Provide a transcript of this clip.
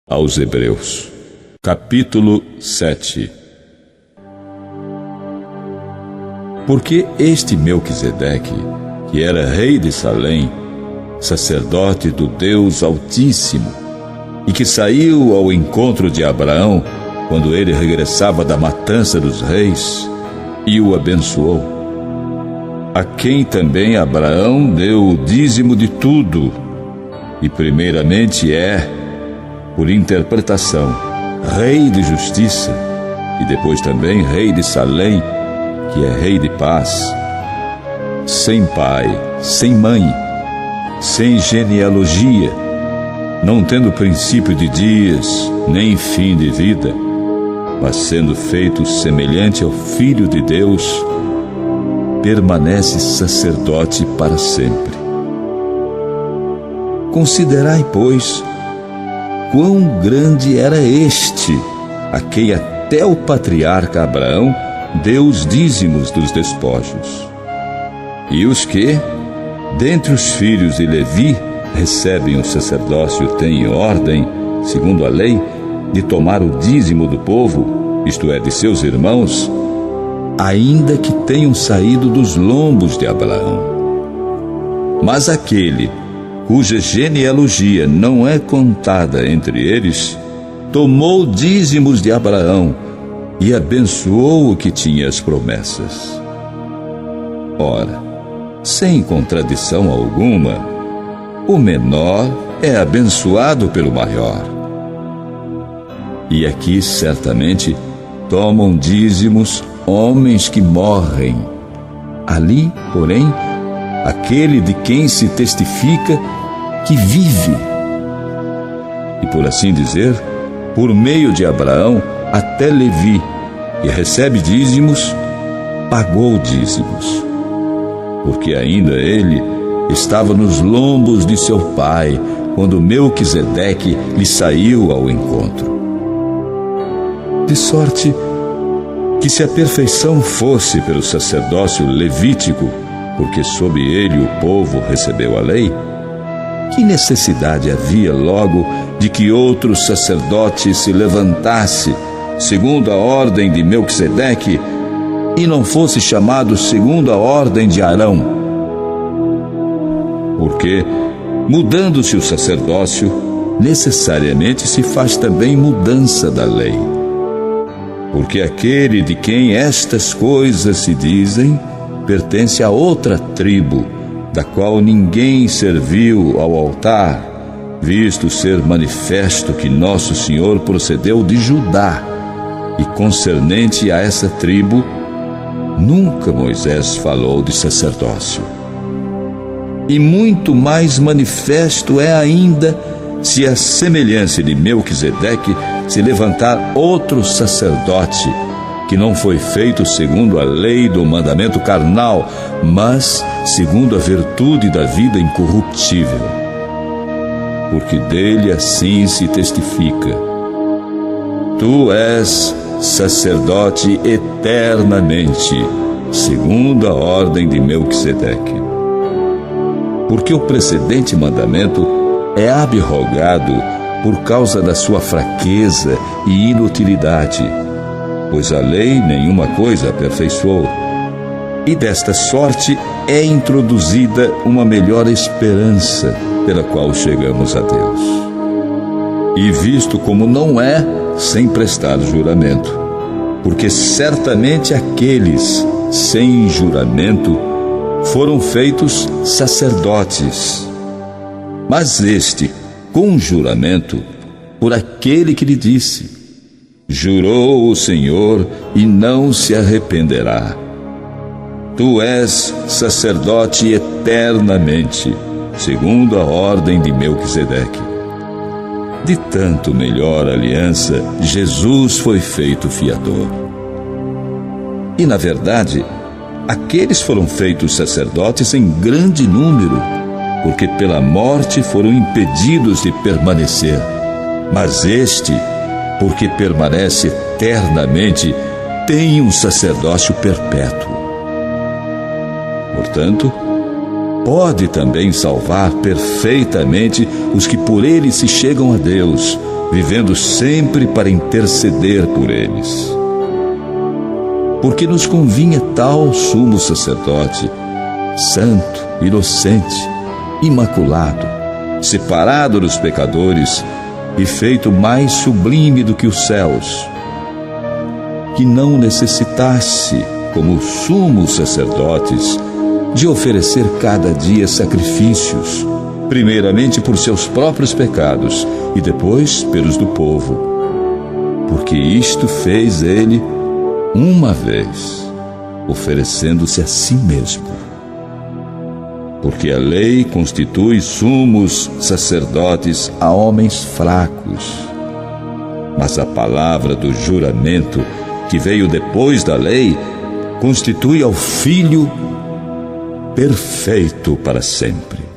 aos Hebreus, capítulo 7. Porque este Melquisedeque, que era rei de Salém, sacerdote do Deus Altíssimo, e que saiu ao encontro de Abraão quando ele regressava da matança dos reis, e o abençoou, a quem também Abraão deu o dízimo de tudo, e primeiramente por interpretação, rei de justiça, e depois também rei de Salém, que é rei de paz, sem pai, sem mãe, sem genealogia, não tendo princípio de dias, nem fim de vida, mas sendo feito semelhante ao Filho de Deus, permanece sacerdote para sempre. Considerai, pois, quão grande era este, a quem até o patriarca Abraão deu os dízimos dos despojos. E os que, dentre os filhos de Levi, recebem o sacerdócio têm ordem, segundo a lei, de tomar o dízimo do povo, isto é, de seus irmãos, ainda que tenham saído dos lombos de Abraão. Mas aquele cuja genealogia não é contada entre eles, tomou dízimos de Abraão e abençoou o que tinha as promessas. Ora, sem contradição alguma, o menor é abençoado pelo maior. E aqui certamente tomam dízimos homens que morrem. Ali, porém, aquele de quem se testifica que vive. E por assim dizer, por meio de Abraão até Levi, que recebe dízimos, pagou dízimos, porque ainda ele estava nos lombos de seu pai, quando Melquisedeque lhe saiu ao encontro. De sorte que, se a perfeição fosse pelo sacerdócio levítico, porque sob ele o povo recebeu a lei, que necessidade havia logo de que outro sacerdote se levantasse, segundo a ordem de Melquisedeque, e não fosse chamado segundo a ordem de Arão? Porque, mudando-se o sacerdócio, necessariamente se faz também mudança da lei. Porque aquele de quem estas coisas se dizem pertence a outra tribo, da qual ninguém serviu ao altar, visto ser manifesto que nosso Senhor procedeu de Judá, e concernente a essa tribo, nunca Moisés falou de sacerdócio. E muito mais manifesto é ainda se a semelhança de Melquisedeque se levantar outro sacerdote, que não foi feito segundo a lei do mandamento carnal, mas segundo a virtude da vida incorruptível. Porque dele assim se testifica: tu és sacerdote eternamente, segundo a ordem de Melquisedeque. Porque o precedente mandamento é abrogado por causa da sua fraqueza e inutilidade, pois a lei nenhuma coisa aperfeiçoou. E desta sorte é introduzida uma melhor esperança, pela qual chegamos a Deus. E visto como não é sem prestar juramento, porque certamente aqueles sem juramento foram feitos sacerdotes, mas este com juramento, por aquele que lhe disse: jurou o Senhor e não se arrependerá. Tu és sacerdote eternamente, segundo a ordem de Melquisedeque. De tanto melhor aliança, Jesus foi feito fiador. E, na verdade, aqueles foram feitos sacerdotes em grande número, porque pela morte foram impedidos de permanecer. Mas este, porque permanece eternamente, tem um sacerdócio perpétuo. Portanto, pode também salvar perfeitamente os que por ele se chegam a Deus, vivendo sempre para interceder por eles. Porque nos convinha tal sumo sacerdote, santo, inocente, imaculado, separado dos pecadores e feito mais sublime do que os céus, que não necessitasse, como os sumos sacerdotes, de oferecer cada dia sacrifícios, primeiramente por seus próprios pecados e depois pelos do povo, porque isto fez ele uma vez, oferecendo-se a si mesmo. Porque a lei constitui sumos sacerdotes a homens fracos, mas a palavra do juramento, que veio depois da lei, constitui ao Filho perfeito para sempre.